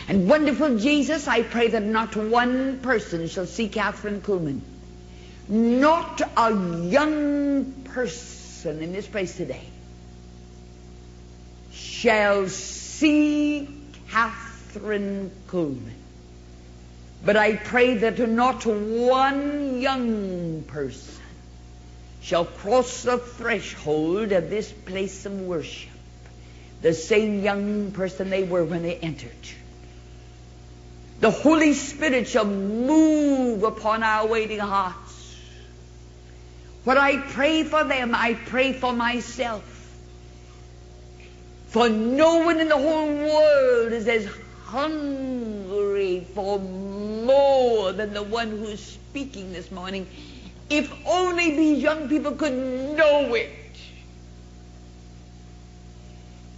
And wonderful Jesus, I pray that not one person shall see Kathryn Kuhlman. Not a young person in this place today shall see Kathryn Kuhlman. But I pray that not one young person shall cross the threshold of this place of worship the same young person they were when they entered. The Holy Spirit shall move upon our waiting hearts. What I pray for them, I pray for myself. For no one in the whole world is as hungry for more than the one who is speaking this morning. If only these young people could know it.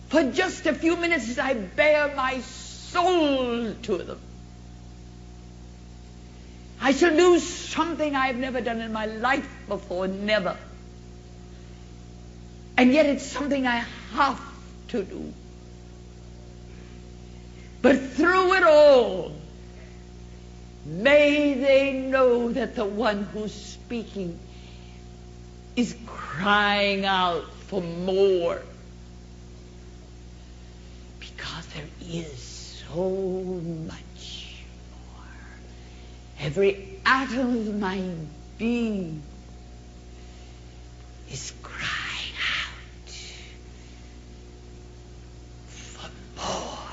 For just a few minutes as I bare my soul to them, I shall do something I've never done in my life before, never. And yet it's something I have to do. But through it all, may they know that the one who's speaking is crying out for more. Because there is so much more. Every atom of my being is crying out for more.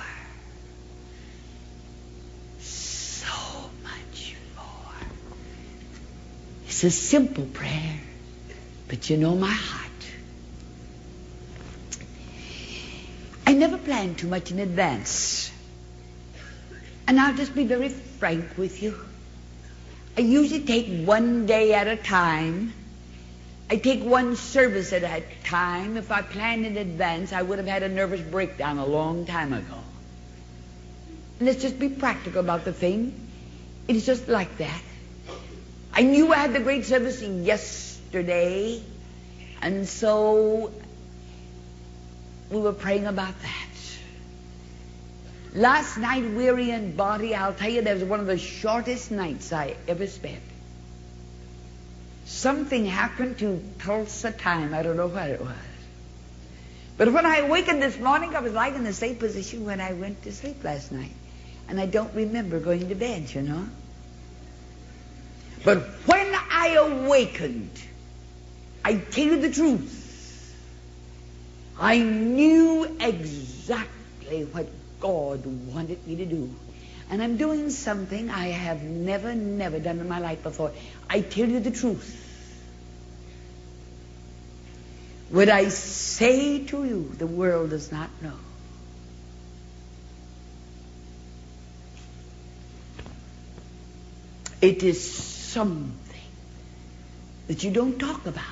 So much more. It's a simple prayer, but you know my heart. I never plan too much in advance. And I'll just be very frank with you. I usually take one day at a time. I take one service at a time. If I planned in advance, I would have had a nervous breakdown a long time ago. And let's just be practical about the thing. It's just like that. I knew I had the great service yesterday, and so we were praying about that. Last night, weary in body, I'll tell you, that was one of the shortest nights I ever spent. Something happened to Tulsa time. I don't know what it was. But when I awakened this morning, I was lying in the same position when I went to sleep last night. And I don't remember going to bed, you know. But when I awakened, I tell you the truth, I knew exactly what God wanted me to do. And I'm doing something I have never done in my life before. I tell you the truth. What I say to you, the world does not know. It is something that you don't talk about.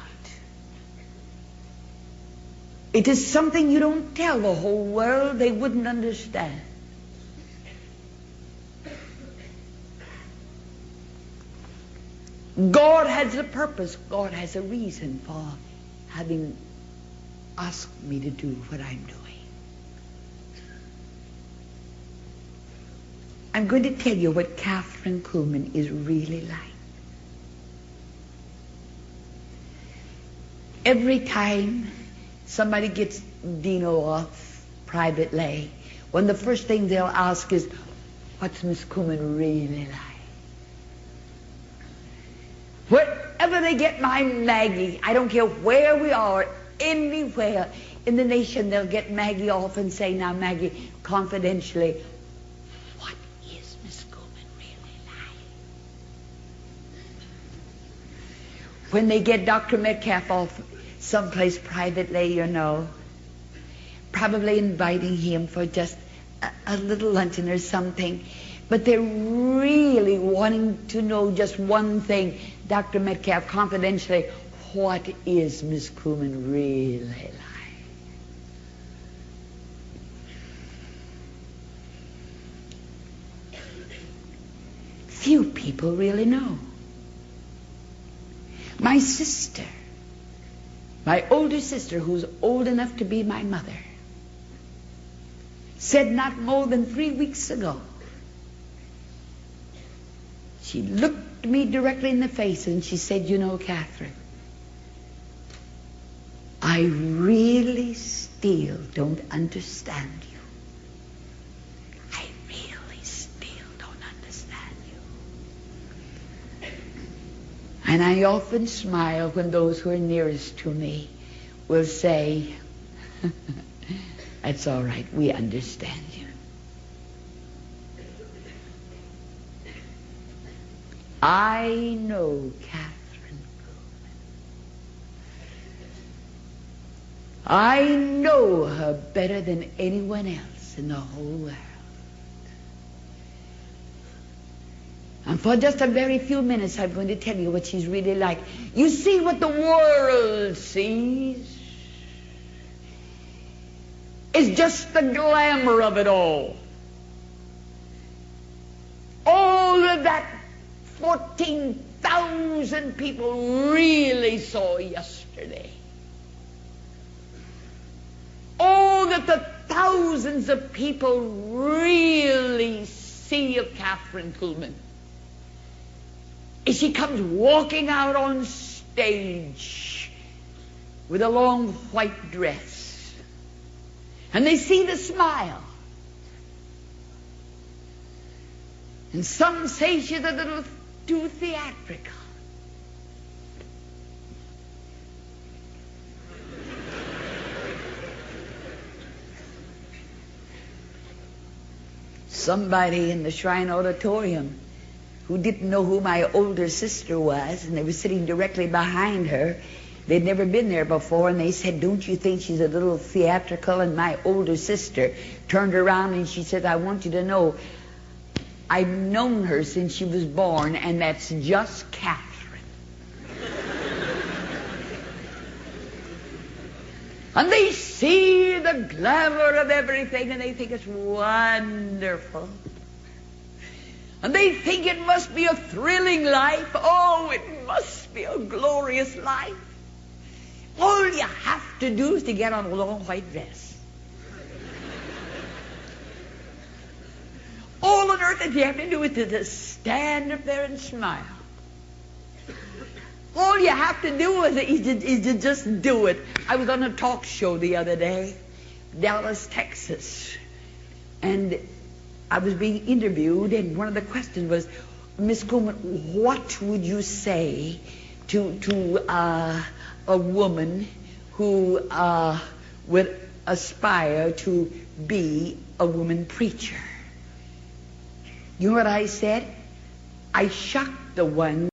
It is something you don't tell the whole world. They wouldn't understand. God has a purpose. God has a reason for having asked me to do what I'm doing. I'm going to tell you what Kathryn Kuhlman is really like. Every time somebody gets Dino off privately, one of the first things they'll ask is, what's Miss Kuhlman really like? Wherever they get my Maggie, I don't care where we are, anywhere in the nation, they'll get Maggie off and say, now Maggie, confidentially, what is Miss Kuhlman really like? When they get Dr. Metcalf off someplace privately, you know, probably inviting him for just a little luncheon or something, but they're really wanting to know just one thing. Dr. Metcalf, confidentially, what is Miss Kuhlman really like? Few people really know. My sister, my older sister, who's old enough to be my mother, said not more than 3 weeks ago She looked me directly in the face and she said, "You know, Kathryn, I really still don't understand you. I really still don't understand you." And I often smile when those who are nearest to me will say, "That's all right, we understand you." I know Kathryn Kuhlman. I know her better than anyone else in the whole world. And for just a very few minutes, I'm going to tell you what she's really like. You see what the world sees is just the glamour of it all. All of that 14,000 people really saw yesterday. All that the thousands of people really see of Kathryn Kuhlman is she comes walking out on stage with a long white dress. And they see the smile. And some say she's a little too theatrical. Somebody in the Shrine Auditorium who didn't know who my older sister was, and they were sitting directly behind her. They'd never been there before, and they said, "Don't you think she's a little theatrical?" And my older sister turned around and she said, "I want you to know, I've known her since she was born, and that's just Kathryn." And they see the glamour of everything, and they think it's wonderful. And they think it must be a thrilling life. Oh, it must be a glorious life. All you have to do is to get on a long white dress. All on earth that you have to do is to just stand up there and smile. All you have to do is to just do it. I was on a talk show the other day, Dallas, Texas, and I was being interviewed, and one of the questions was, "Miss Kuhlman, what would you say to a woman who would aspire to be a woman preacher?" You know what I said? I shocked the one